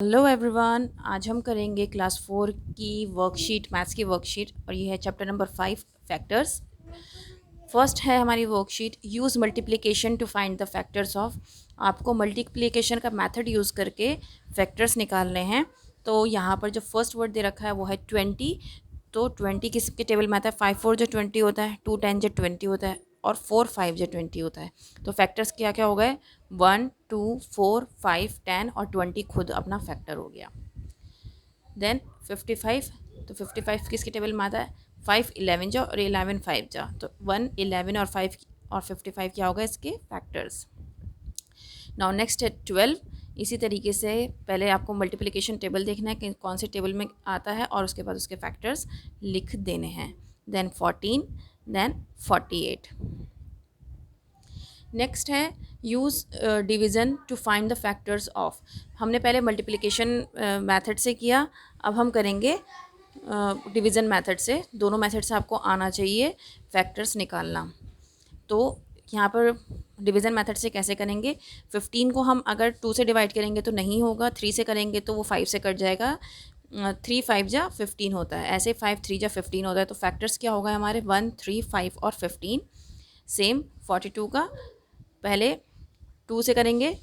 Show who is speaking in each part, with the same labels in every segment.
Speaker 1: Hello everyone, आज हम करेंगे क्लास 4 की वर्कशीट, मैथ्स की वर्कशीट, और ये है चैप्टर नंबर 5 फैक्टर्स। फर्स्ट है हमारी worksheet, use multiplication to find the factors of. आपको मल्टीप्लिकेशन का मेथड यूज़ करके फैक्टर्स निकालने हैं। तो यहाँ पर जो फर्स्ट वर्ड दे रखा है वो है 20। तो 20 किसके टेबल में आता है? 5 4 जो 20 होता है, 2 10 जो 20 होता है, और 4 5 जो 20 होता है। तो फैक्टर्स क्या क्या हो गए? 1 2 4 5 10 और 20 खुद अपना फैक्टर हो गया। देन 55, तो 55 किसके टेबल में आता है? 5 11 जा और 11 5 जा, तो 1 11 और 5 और 55 क्या होगा इसके फैक्टर्स। नाउ नेक्स्ट है 12। इसी तरीके से पहले आपको मल्टीप्लिकेशन टेबल देखना है कि कौन से टेबल में आता है, और उसके बाद उसके फैक्टर्स लिख देने हैं। Then 14, then 48। नेक्स्ट है use division to find the factors of. हमने पहले मल्टीप्लिकेशन मेथड से किया, अब हम करेंगे डिवीज़न मेथड से। दोनों मेथड से आपको आना चाहिए फैक्टर्स निकालना। तो यहाँ पर डिवीज़न मेथड से कैसे करेंगे? 15 को हम अगर 2 से डिवाइड करेंगे तो नहीं होगा, 3 से करेंगे तो वो 5 से कट जाएगा। 3 5 जा 15 होता है, ऐसे 5 3 जा 15 होता है। तो फैक्टर्स क्या होगा हमारे? 1 3 5 और 15। सेम 42 का पहले 2 से करेंगे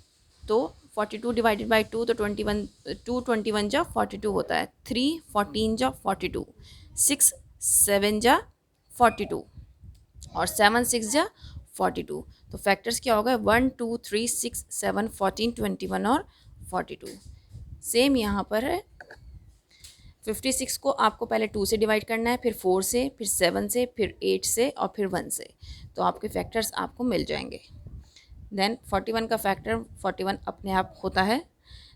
Speaker 1: तो 42 डिवाइडेड बाई 2 तो 21, 2 21 जा 42 होता है। 3 14 जा 42, 6 7 जा 42 और 7 6 जा 42। तो फैक्टर्स क्या होगा? 1 2 3 6 7 14 21 और 42। सेम यहाँ पर है। 56 को आपको पहले 2 से डिवाइड करना है, फिर 4 से, फिर 7 से, फिर 8 से और फिर 1 से। तो आपके फैक्टर्स आपको मिल जाएंगे। देन 41 का फैक्टर 41 अपने आप होता है।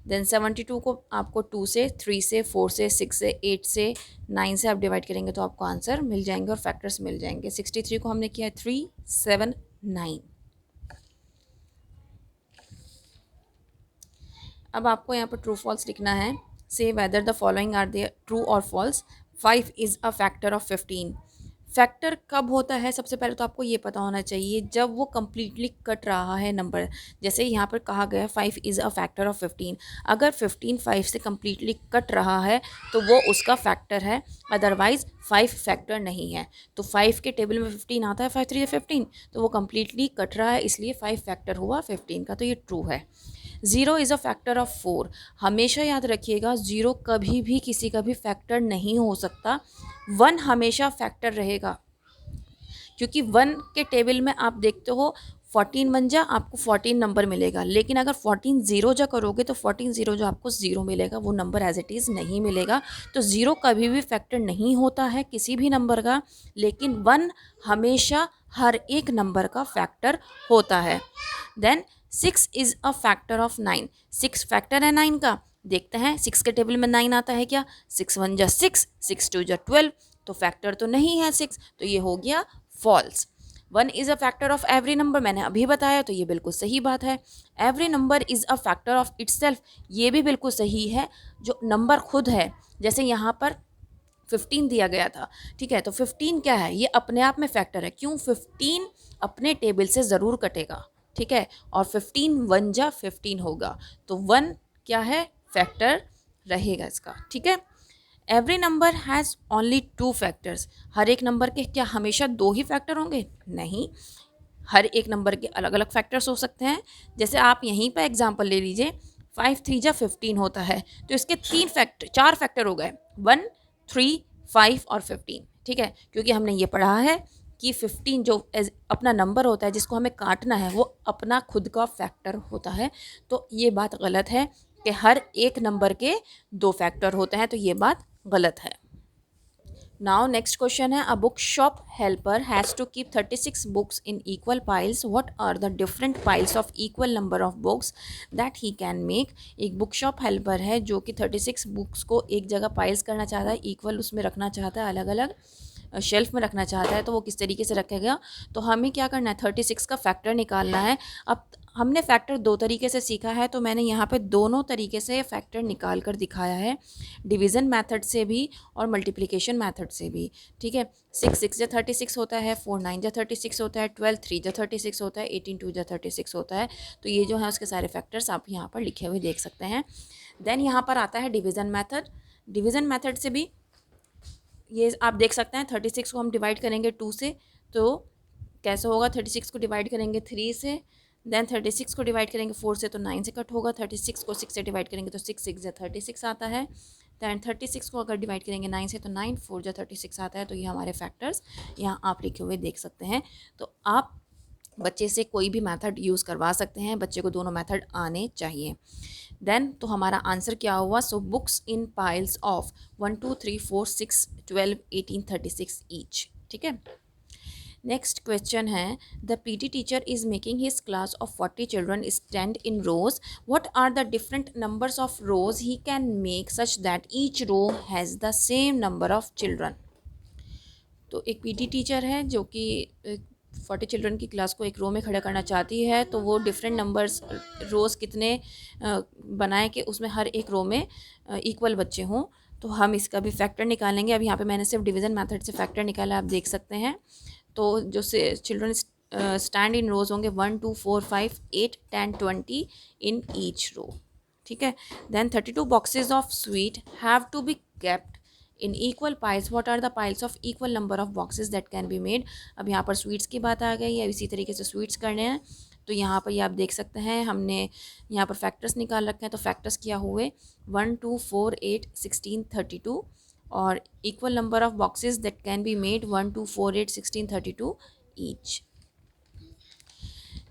Speaker 1: देन 72 को आपको 2 से, 3 से, 4 से, 6 से, 8 से, 9 से आप डिवाइड करेंगे तो आपको आंसर मिल जाएंगे और फैक्टर्स मिल जाएंगे। 63 को हमने किया है 3 7 9। अब आपको यहाँ पर ट्रू फॉल्स लिखना है। Say whether the following are they true और false. 5 is a factor of 15। Factor कब होता है? सबसे पहले तो आपको ये पता होना चाहिए जब वो कम्प्लीटली कट रहा है नंबर। जैसे यहाँ पर कहा गया है 5 इज़ अ फैक्टर ऑफ 15। अगर 15 5 से कम्प्लीटली कट रहा है तो वो उसका फैक्टर है, अदरवाइज़ 5 फैक्टर नहीं है। तो 5 के टेबल में 15 आता है, 5 3 15, तो वो कम्प्लीटली कट रहा है, इसलिए 5 फैक्टर हुआ 15 का, तो ये ट्रू है। 0 इज़ अ फैक्टर ऑफ 4। हमेशा याद रखिएगा 0 कभी भी किसी का भी फैक्टर नहीं हो सकता। 1 हमेशा फैक्टर रहेगा, क्योंकि 1 के टेबल में आप देखते हो 14 बन जा आपको 14 नंबर मिलेगा, लेकिन अगर 14 0 जा करोगे तो 14 0 जो आपको 0 मिलेगा, वो नंबर एज इट इज़ नहीं मिलेगा। तो 0 कभी भी फैक्टर नहीं होता है किसी भी नंबर का, लेकिन 1 हमेशा हर एक नंबर का फैक्टर होता है। Then 6 is a factor of 9। 6 factor है 9 का। देखते हैं 6 के टेबल में 9 आता है क्या? 6 1 जा 6, 6 2 जा 12, तो फैक्टर तो नहीं है 6, तो ये हो गया false. 1 is a factor of every number, मैंने अभी बताया, तो ये बिल्कुल सही बात है। Every number is a factor of itself, ये भी बिल्कुल सही है। जो नंबर खुद है, जैसे यहाँ पर 15 दिया गया था, ठीक है, तो 15 क्या है? ये अपने आप में फैक्टर है। क्यों? 15 अपने टेबल से ज़रूर कटेगा, ठीक है, और 15 1 जा 15 होगा, तो 1 क्या है? फैक्टर रहेगा इसका, ठीक है। Every number has only 2 factors. हर एक नंबर के क्या हमेशा 2 ही फैक्टर होंगे? नहीं, हर एक नंबर के अलग अलग फैक्टर्स हो सकते हैं। जैसे आप यहीं पर एग्जांपल ले लीजिए, 5 3 जा 15 होता है, तो इसके 4 फैक्टर हो गए, 1 3 5 और 15, ठीक है, क्योंकि हमने ये पढ़ा है कि 15 जो अपना नंबर होता है जिसको हमें काटना है, वो अपना खुद का फैक्टर होता है। तो ये बात गलत है कि हर एक नंबर के 2 फैक्टर होते हैं, तो ये बात गलत है। नाउ नेक्स्ट क्वेश्चन है, a book shop helper has to keep 36 books in equal piles. What are the different piles of equal number of books that he can make. एक बुक शॉप हेल्पर है जो कि 36 books को एक जगह piles करना चाहता है, इक्वल उसमें रखना चाहता है, अलग अलग शेल्फ में रखना चाहता है। तो वो किस तरीके से रखेगा? तो हमें क्या करना है? 36 का फैक्टर निकालना है। अब हमने फैक्टर 2 तरीके से सीखा है, तो मैंने यहाँ पे दोनों तरीके से फैक्टर निकाल कर दिखाया है, डिवीज़न मेथड से भी और मल्टीप्लिकेशन मेथड से भी, ठीक है। 6 6 जा 36 होता है, 4 9 जा 36 होता है, 12 3 जा 36 होता है, 18 2 जा 36 होता है। तो ये जो है उसके सारे फैक्टर्स आप यहाँ पर लिखे हुए देख सकते हैं। देन यहाँ पर आता है डिवीज़न मेथड। डिवीज़न मेथड से भी ये आप देख सकते हैं 36 को हम डिवाइड करेंगे 2 से तो कैसे होगा, 36 को डिवाइड करेंगे 3 से, देन 36 को डिवाइड करेंगे 4 से तो 9 से कट होगा, 36 को 6 से डिवाइड करेंगे तो 6 6 या 36 आता है, दैन 36 को अगर डिवाइड करेंगे 9 से तो 9 4 या 36 आता है। तो ये हमारे फैक्टर्स यहाँ आप लिखे हुए देख सकते हैं। तो आप बच्चे से कोई भी मेथड यूज़ करवा सकते हैं, बच्चे को दोनों मेथड आने चाहिए। देन तो हमारा आंसर क्या हुआ, so books in piles of 1 2 3 4 6 12 18 36 each. ठीक है, नेक्स्ट क्वेश्चन है, the PT teacher is making his class of 40 children stand in rows, what are the different numbers of rows he can make such that each row has the same number of children. तो एक PT teacher है जो कि 40 children की class को एक रो में खड़ा करना चाहती है, तो वो डिफरेंट नंबर्स रोज़ कितने बनाए कि उसमें हर एक रो में इक्वल बच्चे हों। तो हम इसका भी फैक्टर निकालेंगे। अब यहाँ पे मैंने सिर्फ डिवीज़न मेथड से फैक्टर निकाला, आप देख सकते हैं। तो जो से चिल्ड्रन स्टैंड इन रोज होंगे 1 2 4 5 8 10 20 इन ईच रो। ठीक है, then 32 boxes of sweet have to be kept in equal piles, what are the piles of equal number of boxes that can be made. अब यहाँ पर स्वीट्स की बात आ गई है, इसी तरीके से स्वीट्स करने हैं। तो यहाँ पर ये आप देख सकते हैं, हमने यहाँ पर फैक्टर्स निकाल रखे हैं। तो फैक्टर्स क्या हुए, 1 2 4 8 16 32 और equal number of boxes that can be made 1 2 4 8 16 32 each.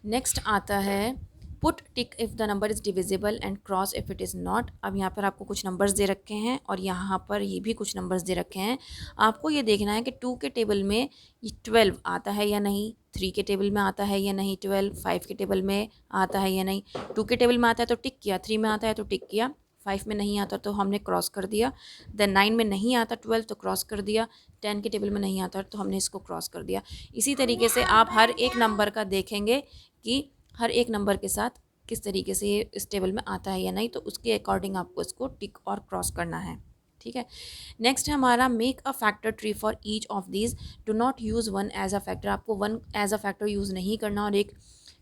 Speaker 1: Next आता है, put tick if the number is divisible and cross if it is not. अब यहाँ पर आपको कुछ नंबर्स दे रखे हैं और यहाँ पर ये भी कुछ नंबर्स दे रखे हैं। आपको ये देखना है कि 2 के टेबल में ये 12 आता है या नहीं, 3 के टेबल में आता है या नहीं 12, 5 के टेबल में आता है या नहीं। 2 के टेबल में आता है तो टिक किया, 3 में आता है तो टिक किया, 5 में नहीं आता तो हमने क्रॉस कर दिया, देन 9 में नहीं आता 12 तो क्रॉस कर दिया, 10 के टेबल में नहीं आता तो हमने इसको क्रॉस कर दिया। इसी तरीके से आप हर एक नंबर का देखेंगे कि हर एक नंबर के साथ किस तरीके से ये इस टेबल में आता है या नहीं, तो उसके अकॉर्डिंग आपको इसको टिक और क्रॉस करना है। ठीक है, नेक्स्ट है हमारा, make a factor tree for each of these, do not use one as a factor. आपको one as a factor use नहीं करना और एक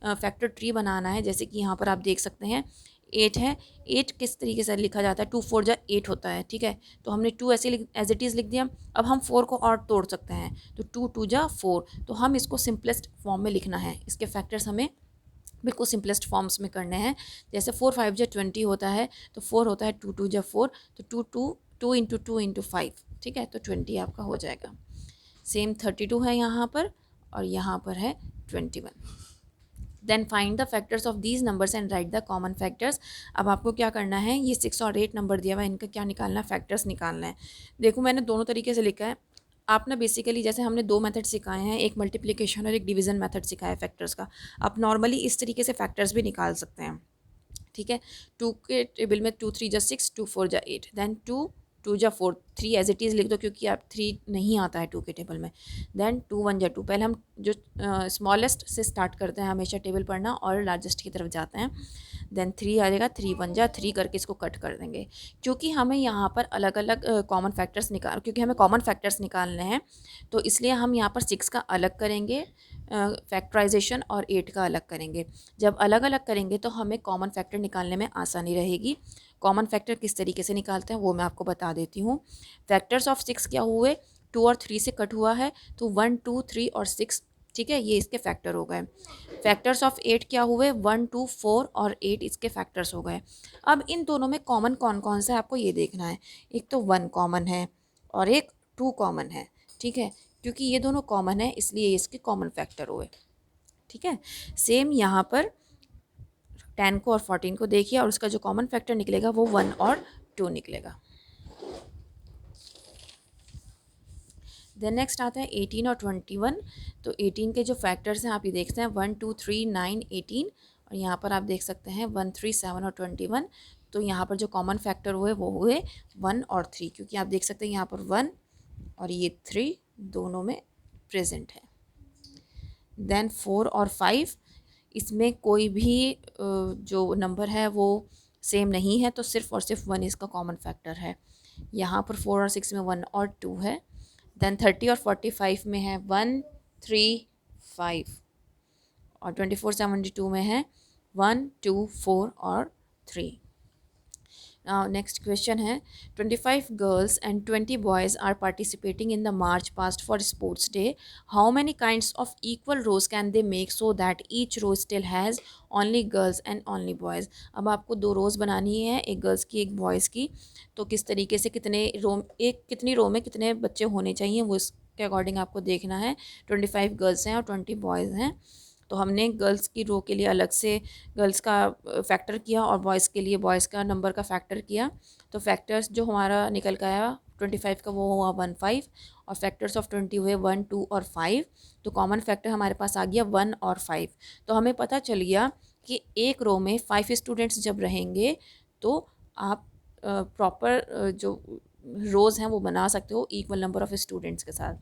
Speaker 1: फैक्टर ट्री बनाना है। जैसे कि यहाँ पर आप देख सकते हैं 8 है, 8 किस तरीके से लिखा जाता है, 2 4 जा 8 होता है। ठीक है, तो हमने 2 ऐसे एज इट इज़ लिख दिया। अब हम 4 को और तोड़ सकते हैं, तो 2 2 जा 4, तो हम इसको सिंपलेस्ट फॉर्म में लिखना है। इसके फैक्टर्स हमें बिल्कुल सिंपलेस्ट फॉर्म्स में करने हैं। जैसे 4 5 जा 20 होता है, तो 4 होता है 2 2 जा 4, तो 2 इंटू 2 इंटू 5। ठीक है, तो 20 आपका हो जाएगा। सेम 32 है यहाँ पर और यहाँ पर है 21। Then find the factors of these numbers and write the common factors. अब आपको क्या करना है, ये 6 और 8 नंबर दिया हुआ है, इनका क्या निकालना है, फैक्टर्स निकालना है। देखो मैंने दोनों तरीके से लिखा है। आप ना बेसिकली जैसे हमने 2 मेथड सिखाए हैं, एक मल्टीप्लिकेशन और एक डिवीज़न मेथड सिखाया है फैक्टर्स का। आप नॉर्मली इस तरीके से फैक्टर्स भी निकाल सकते हैं। ठीक है, 2 के टेबल में 2 3 जा 6, 2 4 जा 8, देन 2 2 जा 4, 3 एज इट इज़ लिख दो क्योंकि आप 3 नहीं आता है 2 के टेबल में। देन 2 1 जा 2, पहले हम जो स्मॉलेस्ट से स्टार्ट करते हैं हमेशा टेबल पढ़ना और लार्जेस्ट की तरफ जाते हैं। देन 3 आ जाएगा, 3 1 जा 3 करके इसको कट कर देंगे। क्योंकि हमें यहाँ पर अलग अलग कॉमन फैक्टर्स क्योंकि हमें कॉमन फैक्टर्स निकालने हैं, तो इसलिए हम यहाँ पर 6 का अलग करेंगे फैक्टराइजेशन और 8 का अलग करेंगे। जब अलग अलग करेंगे तो हमें कॉमन फैक्टर निकालने में आसानी रहेगी। कॉमन फैक्टर किस तरीके से निकालते हैं वो मैं आपको बता देती हूँ। फैक्टर्स ऑफ 6 क्या हुए, 2 और 3 से कट हुआ है, तो 1 2 3 और 6। ठीक है, ये इसके फैक्टर हो गए। फैक्टर्स ऑफ 8 क्या हुए, 1 2 4 और 8 इसके फैक्टर्स हो गए। अब इन दोनों में कॉमन कौन कौन सा है आपको ये देखना है। एक तो 1 कॉमन है और एक 2 कॉमन है। ठीक है, क्योंकि ये दोनों कॉमन है इसलिए इसके कॉमन फैक्टर हुए। ठीक है, सेम यहाँ पर 10 को और 14 को देखिए और उसका जो कॉमन फैक्टर निकलेगा वो 1 और 2 निकलेगा। देन नेक्स्ट आता है 18 और 21। तो 18 के जो फैक्टर्स हैं आप ये देखते हैं 1 2 3 9 18 और यहाँ पर आप देख सकते हैं 1 3 7 और 21। तो यहाँ पर जो कॉमन फैक्टर हुए वो हुए 1 और 3, क्योंकि आप देख सकते हैं यहाँ पर 1 और ये 3 दोनों में प्रेजेंट है। देन 4 और 5, इसमें कोई भी जो नंबर है वो सेम नहीं है, तो सिर्फ और सिर्फ 1 इसका कॉमन फैक्टर है। यहाँ पर 4 और 6 में 1 और 2 है। देन 30 और 45 में है 1 3 5 और 24 72 में है 1 2 4 और 3। नेक्स्ट क्वेश्चन है 25 girls and 20 boys are participating in the march past for sports day. How many kinds of equal rows can they make so that each row still has only girls and only boys. अब आपको दो रोज़ बनानी है, एक girls की एक boys की. तो किस तरीके से कितनी रो में कितने बच्चे होने चाहिए वो इसके अकॉर्डिंग आपको देखना है. 25 गर्ल्स हैं और 20 बॉयज़ हैं. तो हमने गर्ल्स की रो के लिए अलग से गर्ल्स का फैक्टर किया और बॉयज़ के लिए बॉयज़ का नंबर का फैक्टर किया. तो फैक्टर्स जो हमारा निकल कर आया 25 का वो हुआ 15 और फैक्टर्स ऑफ 20 हुए 1 2 और 5. तो कॉमन फैक्टर हमारे पास आ गया 1 और 5. तो हमें पता चल गया कि एक रो में 5 स्टूडेंट्स जब रहेंगे तो आप प्रॉपर जो रोज़ हैं वो बना सकते हो इक्वल नंबर ऑफ़ स्टूडेंट्स के साथ.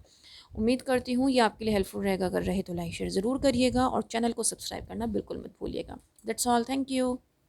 Speaker 1: उम्मीद करती हूँ ये आपके लिए हेल्पफुल रहेगा. अगर रहे तो लाइक शेयर ज़रूर करिएगा और चैनल को सब्सक्राइब करना बिल्कुल मत भूलिएगा. That's all. Thank you.